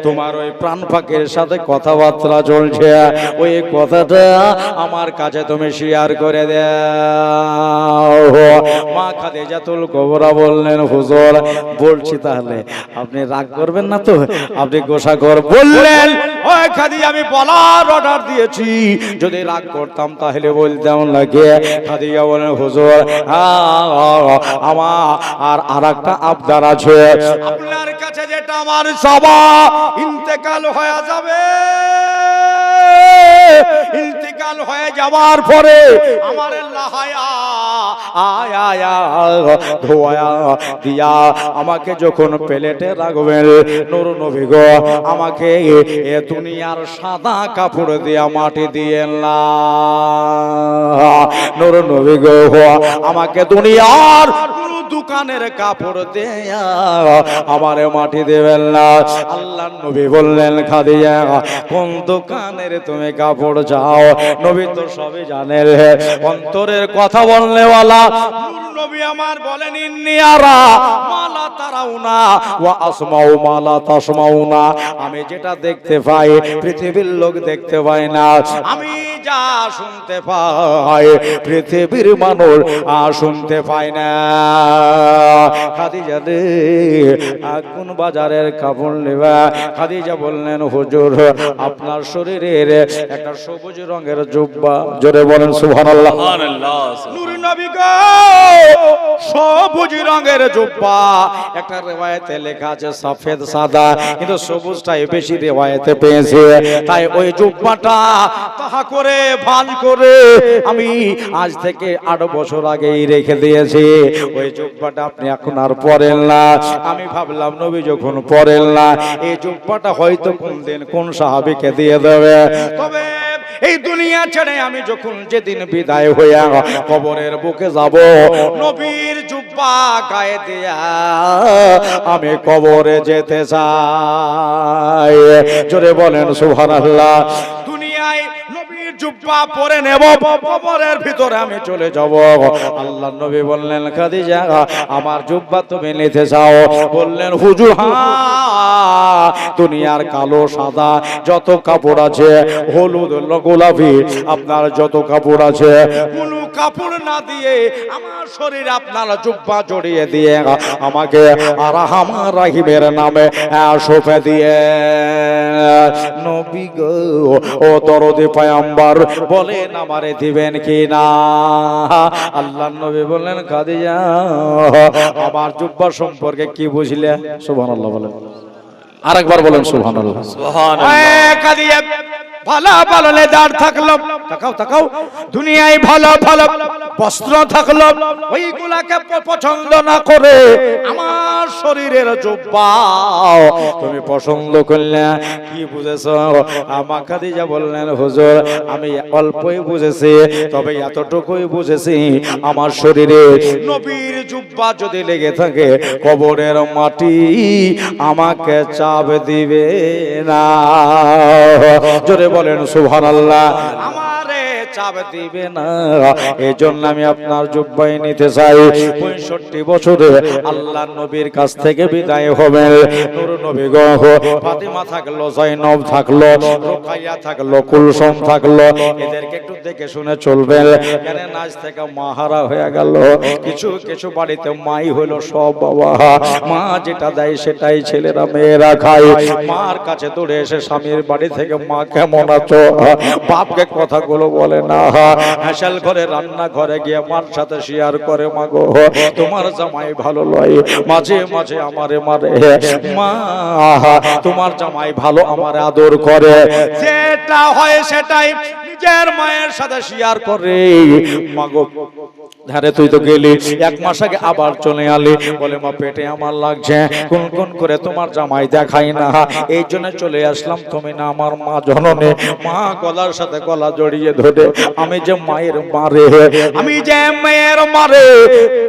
তোমার ওই প্রাণ পাখির সাথে কথাবার্তা চলছে, ওই কথাটা আমার কাছে তুমি শেয়ার করে দাও। মা খাদিজাতুল কুবরা বললেন, হুজুর বলছি, তাহলে আপনি রাগ করবেন না তো? আপনি গোসা কর। বললেন, ওই খাদিজা আমি বলার অর্ডার দিয়েছি, যদি রাগ করতাম তাহলে বলতাম লাগে। খাদিজা বলেন, হুজুর আমার আর একটা আবদার আছে, আপনার কাছে যেটা আমার চাওয়া, ইন্তেকাল হয়ে যাবে, ইন্তেকাল হয়ে যাওয়ার পরে আমার লাহায়া আয়া ধোয়া দিয়া আমাকে যখন প্লেটে রাখবেন, নূর নবী গো আমাকে এ দুনিয়ার সাদা কাপড় দিয়া মাটি দিয়ে না, নূর নবী গো আমাকে দুনিয়ার দোকানের কাপড় দেয়া আমারে মাটি দেবেন না। আল্লাহর নবী বললেন, খাদিজা কোন দোকানের তুমি কাপড় চাও? নবী তো সবই জানেন, অন্তরের কথা বললে ওয়ালা নবী আমার বলেন, ইন্নী আরা মালা তারাউনা ওয়া আসমাউ মালা তাসমাউনা, আমি যেটা দেখতে পাই পৃথিবীর লোক দেখতে পায় না, আমি যা শুনতে পাই পৃথিবীর মানুষ শুনতে পায় না। খাদিজা রে কোন বাজারের কাপড় নেবা? খাদিজা বললেন, হুজুর আপনার শরীরের একটা সবুজ রঙের জুব্বা, জোরে বলেন সুবহানাল্লাহ। নূর নবী গো সবুজ রঙের জুব্বা, একটা রিওয়ায়াতে লেখা আছে সফেদ সাদা, কিন্তু সবুজটাই বেশি রিওয়ায়াতে পেয়েছে, তাই ওই জুব্বাটা তাহা করে ভাঁজ করে আমি আজ থেকে 8 বছর আগেই রেখে দিয়েছি। ওই জুব্বাটা আপনি এখন আর পরেন না। আমি ভাবলাম নবী যখন পরেন না, এই জুব্বাটা হয়তো কোন দিন কোন সাহাবীকে দিয়ে দেবে। তবে এই দুনিয়া ছেড়ে আমি যখন যেদিন বিদায় হইয়া কবরের বুকে যাব, নবীর জুব্বা গায়ে দিয়া আমি কবরে যেতে চাই, জোরে বলেন সুবহানাল্লাহ। দুনিয়ায় নবীর জুব্বা পরে নেব, কবরের ভিতরে আমি চলে যাব। আল্লাহর নবী বললেন, খাদিজা আমার জুব্বা তুমি নিতে চাও? বললেন, হুজুর হ্যাঁ, দুনিয়ার কালো সাদা যত কাপড় আছে, হলুদ গোলাপি আপনার যত কাপড় আছে, কোন কাপড় না দিয়ে আমার শরীর আপনার জুব্বা জড়িয়ে দিয়ে আমাকে আর আমার রাহিমের নামে শোফে দিয়ে নবী গো ও দরদে পয়গম্বর বলেন আমারে দিবেন কি না? আল্লাহর নবী বললেন, খাদিজা আমার জুব্বা সম্পর্কে কি বুঝলে? সুবহানাল্লাহ বলেন, আরেকবার বলেন সুবহানাল্লাহ। সুবহানাল্লাহ। খাদিজা ভালো ভালো লেদার থাকলো, তাকাও তাকাও, দুনিয়ায় ভালো ভালো বস্ত্র থাকলো, ওইগুলাকে পছন্দ না করে আমার শরীরের জুব্বা তুমি পছন্দ করলে। কি বুঝেছো? আমার খাদিজা বললেন, হুজুর আমি অল্পই বুঝেছি, তবে এতটুকুই বুঝেছি, আমার শরীরে নবীর জুব্বা যদি লেগে থাকে, কবরের মাটি আমাকে চাপ দিবে না, জোরে বলেন সুবহানাল্লাহ। আমারে চাপ দিবে না, এই জন্য আমি আপনার জুব্বাই নিতে চাই। 65 বছরে আল্লাহর নবীর কাছ থেকে বিদায় হবেন, নূর নবী গো ফাতিমা থাকলো, জয়নব থাকলো, রুকাইয়া থাকলো, কুলসুম থাকলো, এদেরকে একটু দেখে শুনে চলবেন। কেন আজ থেকে মাহারা হয়ে গেল, কিছু কিছু বাড়িতে মাই হলো সব বাবা, মা যেটা দেয় সেটাই ছেলেরা মেয়েরা খায়। মার কাছে দৌড়ে এসে স্বামীর বাড়ি থেকে মা কেমন আছো, বাপকে কথাগুলো বলে না, হাসাল ঘরে রান্না ঘরে গিয়ে মার সাথে শেয়ার করে, মা গো তোমার জামাই ভালো লয়, মাঝে মাঝে আমারে মারে, মা তোমার জামাই ভালো আমারে আদর করে, যেটা হয় সেটাই নিজের মায়ের সাথে শেয়ার করে। মা গো ধারে তুই তো গেলি, 1 মাস আগে আবার চলে আলি, বলে মা পেটে আমার লাগছে, কোন কোন করে তোমার জামাই দেখাই না, এই জন্য চলে আসলাম, তুমি না আমার মা জননী। মা গলার সাথে গলা জড়িয়ে ধরে, আমি যে মায়ের মারে, আমি যে মায়ের মারে,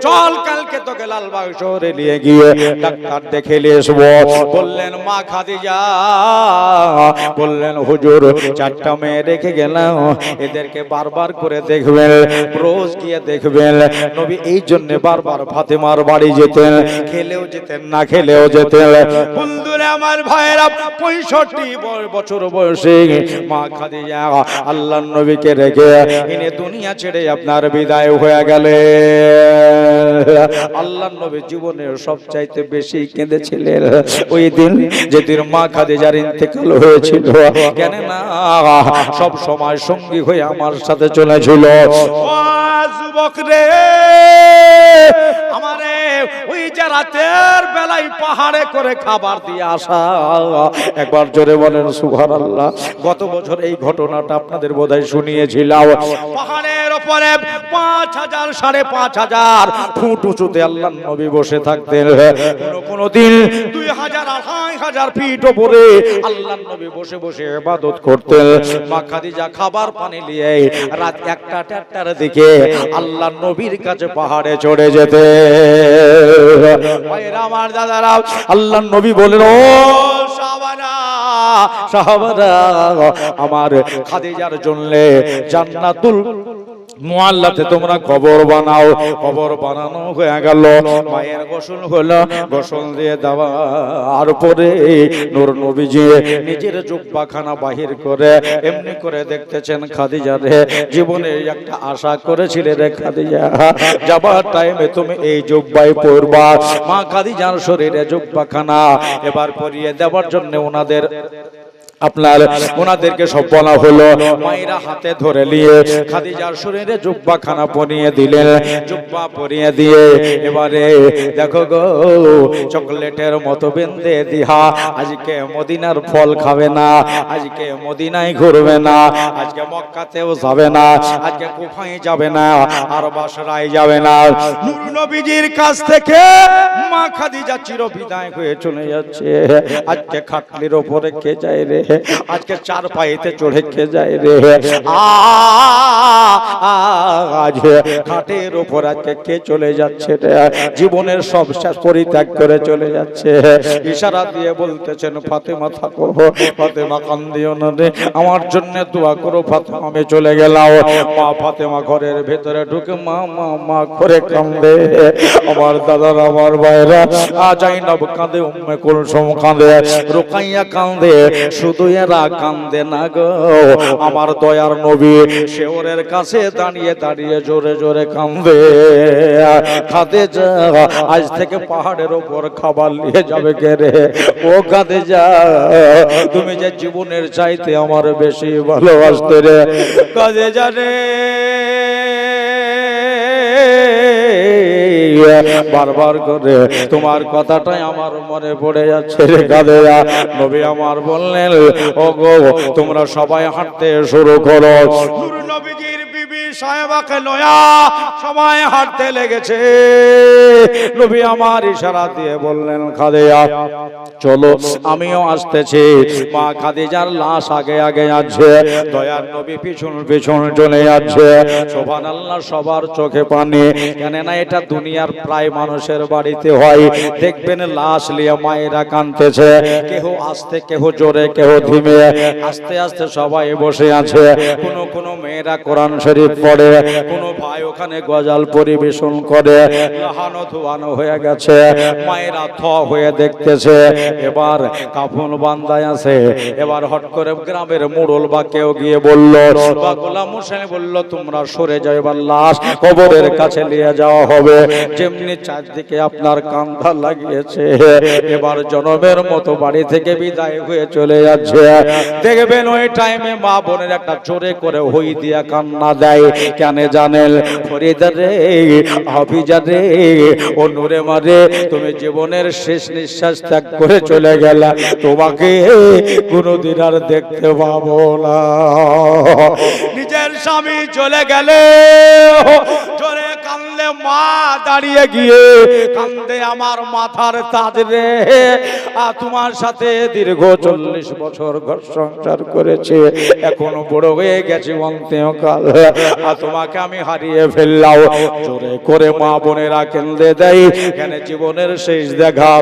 চল কালকে তোকে লালবাগ শহরে নিয়ে গিয়ে ডাক্তার দেখে নিয়ে আসবো। বললেন মা খাদিজা, বললেন হুজুর 4টা মেয়ে রেখে গেলাম, এদেরকে বারবার করে দেখবেন, রোজ গিয়ে দেখবেন। নবী এই জন্য বারবার ফাতেমার বাড়ি যেতেন, খেলেও যেতেন না খেলেও যেতেন। বন্ধুরা আমার ভাইয়েরা, 65 বছর বয়সে মা খাদিজা আল্লাহর নবীকে রেখে ইনি দুনিয়া ছেড়ে আপনার বিদায় হয়ে গেলেন। আল্লাহর নবী জীবনের সবচাইতে বেশি কেঁদেছিলেন ওই দিন, যেদিন মা খাদিজার ইন্তেকাল হয়েছিল। কেন না সব সময় সঙ্গী হয়ে আমার সাথে চলেছিল। যুবক রে আমারে, ওই যে রাতের বেলায় পাহাড়ে করে খাবার দিয়ে আসা, একবার জোরে বলেন সুবহানাল্লাহ। গত বছর এই ঘটনাটা আপনাদের বোধহয় শুনিয়েছিলাম। পাহাড়ের উপরে 5000 5,500 ফুট উঁচুতে আল্লাহর নবী বসে থাকতেন। কোন দিন 2000 2500 ফিট উপরে আল্লাহর নবী বসে বসে ইবাদত করতেন। মা খাদিজা খাবার পানি নিয়ে রাত 1টা 1টার দিকে আল্লাহর নবীর কাছে পাহাড়ে চড়ে যেতে। ভাইরা আমার দাদারা, আল্লাহর নবী বলেন ও সাহাবারা, সাহাবারা আমার খাদিজার জন্য জান্নাতুল মুআল্লাতে তোমরা কবর বানাও। কবর বানানো হয়ে গেল, মায়ের গোসল হলো, গোসল দিয়ে দেওয়ার পরে নূর নবীজি নিজের জুব্বাখানা বাহির করে এমনি করে দেখতেছেন খাদিজা রে, জীবনে একটা আশা করেছিলে রে খাদিজা, যাবার টাইমে তুমি এই জুব্বাই পরবা। মা খাদিজার শরীরে জুব্বাখানা এবার পরিয়ে দেওয়ার জন্য ওনাদেরকে সব বলা হলো। মায়েরা হাতে ধরে নিয়ে খাদিজার শরীরে জুব্বাখানা পরিয়ে দিলেন। জুব্বা পরিয়ে দিয়ে এবারে দেখো গো, চকলেটের মতো বেঁধে দিহা, আজকে মদিনার ফল খাবে না, আজকে মদিনায় ঘুরবে না, আজকে মক্কাতেও যাবে না, আজকে কুফায় যাবে না, আর বাসরায় যাবে না। নূর নবীজির কাছ থেকে মা খাদিজা চির বিদায় হয়ে চলে যাচ্ছে। আজকে খাটলির ওপরে কে যায় রে, আজকে 4 পায়েতে চড়ে কে যায় রে, আজ খাটের উপর আজকে কে চলে যাচ্ছে রে, জীবনের সব শেষ পরিত্যাগ করে চলে যাচ্ছে। ইশারা দিয়ে বলতেছেন ফাতেমা থাকো, ফাতেমা কান্দিও না রে, আমার জন্য দোয়া করো, ফাতেমা আমি চলে গেলাম। মা ফাতেমা ঘরের ভেতরে ঢুকে মা মা মা করে কান্দে। আমার দাদার আমার ভাইরা, জাইনব কাঁদে, উম্মে কুলসুম কাঁদে, রুকাইয়া কাঁদে, শুধু এরা কান্দে না গো, আমার দয়ার নবী শেওরের কাছে দাঁড়িয়ে দাঁড়িয়ে জোরে জোরে কান্দে। খাদিজা আজ থেকে পাহাড়ের ওপর খাবার নিয়ে যাবে কে রে, ও খাদিজা তুমি যে জীবনের চাইতে আমার বেশি ভালোবাসতে রে, খাদিজা রে বারবার করে তোমার কথাটাই আমার মনে পড়ে যাচ্ছে রে খাদিজা। নবী আমার বললেন ও গো তোমরা সবাই হাঁটতে শুরু করো। নূর নবীজির বিবি সাহেবাকে লয়া সবাই হাঁটতে লেগেছে। নবী আমার ইশারা দিয়ে বললেন খাদিজা চলো আমিও আসতেছি। মা খাদিজার লাশ আগে আগে যাচ্ছে, দয়ার নবী পিছন পিছন চলে যাচ্ছে। সুবহানাল্লাহ, সবার চোখে পানি, কেন না এটা দুনিয়ার প্রায় মানুষের বাড়িতে হয়। দেখবেন লাশ নিয়ে মায়েরা কাঁদতেছে, কেহ আস্তে কেহ জোরে কেহ ধিমে, আস্তে আস্তে সবাই বসে আছে। কোন মেয়েরা কোরআন শরীফ পড়ে, কোন ভাই ওখানে গজল পরিবেশন করে। লাহানো ধোয়ানো হয়ে গেছে, মায়েরা থ হয়ে দেখতেছে। এবার কাফন বান্দায় আছে। এবার হট করে গ্রামের মোড়ল বা কেউ গিয়ে বলল, বা গোলাম হোসেন বলল তোমরা সরে যাও, এবার লাশ কবরের কাছে নিয়ে যাওয়া হবে। যেমনি চারদিকে আপনার কান্দা লাগিয়েছে, এবার জনমের মতো বাড়ি থেকে বিদায় হয়ে চলে যাচ্ছে। দেখবেন ওই টাইমে মা বোনের একটা জোরে করে হই দিয়া কান্না দেয়। কেন জানেন? ফরিদা রে, হাফিজা রে, ও নূরে মারে, তুমি জীবনের শেষ নিঃশ্বাস ত্যাগ করে চলে গেলা, তোমাকে কোনদিন আর দেখতে পাবো না। নিজের স্বামী চলে গেলে জোরে কান্দে মা দাঁড়িয়ে গিয়ে কান্দে আমার মাথার তাজ রে, তোমার সাথে দীর্ঘ 40 বছর ঘর সংসার করেছে, এখন বড় হয়ে গেছে অন্ত্যকাল, তোমাকে আমি হারিয়ে ফেললাম। জোরে করে মা বোনেরা কেঁদে দেয়, কেন জীবনের শেষ দেখা।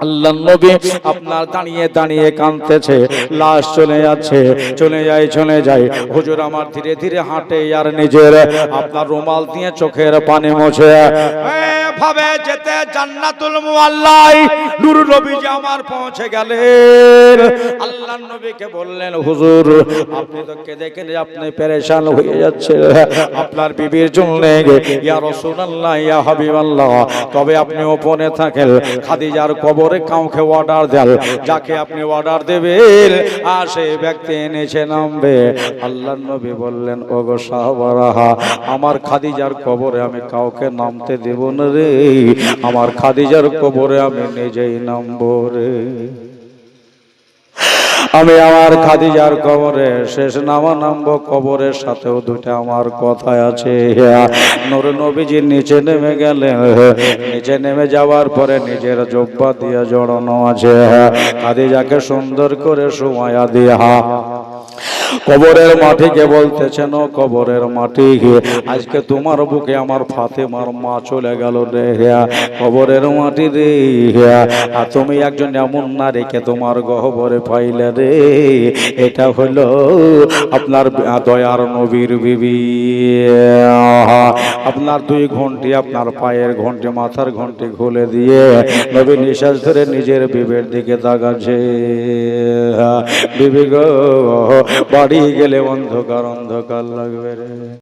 আল্লাহর নবী আপনার দাঁড়িয়ে দাঁড়িয়ে কাঁদতেছে, লাশ চলে যাচ্ছে, চলে যায়। হুজুর আমার ধীরে ধীরে হাঁটে আর নিজের আপনার রুমাল দিয়ে চোখের পানি মোছে, ভাবে যেতে জান্নাতুল মুআল্লাই নূর নবীজি আমার পৌঁছে গেলেন। আল্লাহর নবীকে বললেন, হুজুর আপনি তো কেঁদে কেঁদে আপনি পেরেশান হয়ে যাচ্ছেন, আপনার বিবির জন্য ইয়া রাসূলুল্লাহ ইয়া হাবিবাল্লাহ, তবে আপনি ওপরে থাকেন, খাদিজার কবরে কাউকে অর্ডার দেন, যাকে আপনি অর্ডার দেবেন আর সেই ব্যক্তি নিচে নামবে। আল্লাহর নবী বললেন, ওগো সাহাবারা, আমার খাদিজার কবরে আমি কাউকে নামতে দেব না রে, আমার খাদিজার কবরে আমি নিজেই নামবো রে। আমি আমার খাদিজার কবরে শেষ নামবো, কবরের সাথেও দুটা আমার কথা আছে। নূর নবীজি নিচে নেমে গেলেন, নিচে নেমে যাওয়ার পরে নিজের জব্বা দিয়ে জড়ানো আছে, খাদিজাকে সুন্দর করে সুমায়া দিয়া কবরের মাটিকে বলতেছেন, ও কবরের মাটি, আজকে তোমার বুকে আমার ফাতেমার মা চলে গেল রে, কবরের মাটি রে, আর তুমি একজন এমন নারীকে তোমার গহ্বরে পাইলে রে, এটা হলো আপনার দয়ার নবীর বিবি। আপনার 2 ঘন্টি, আপনার পায়ের ঘন্টি, মাথার ঘন্টি খুলে দিয়ে নবী নিঃশ্বাস ধরে নিজের বিবির দিকে তাকাচ্ছে। বিবি গো, বাড়ি গেলে অন্ধকার অন্ধকার লাগবে রে।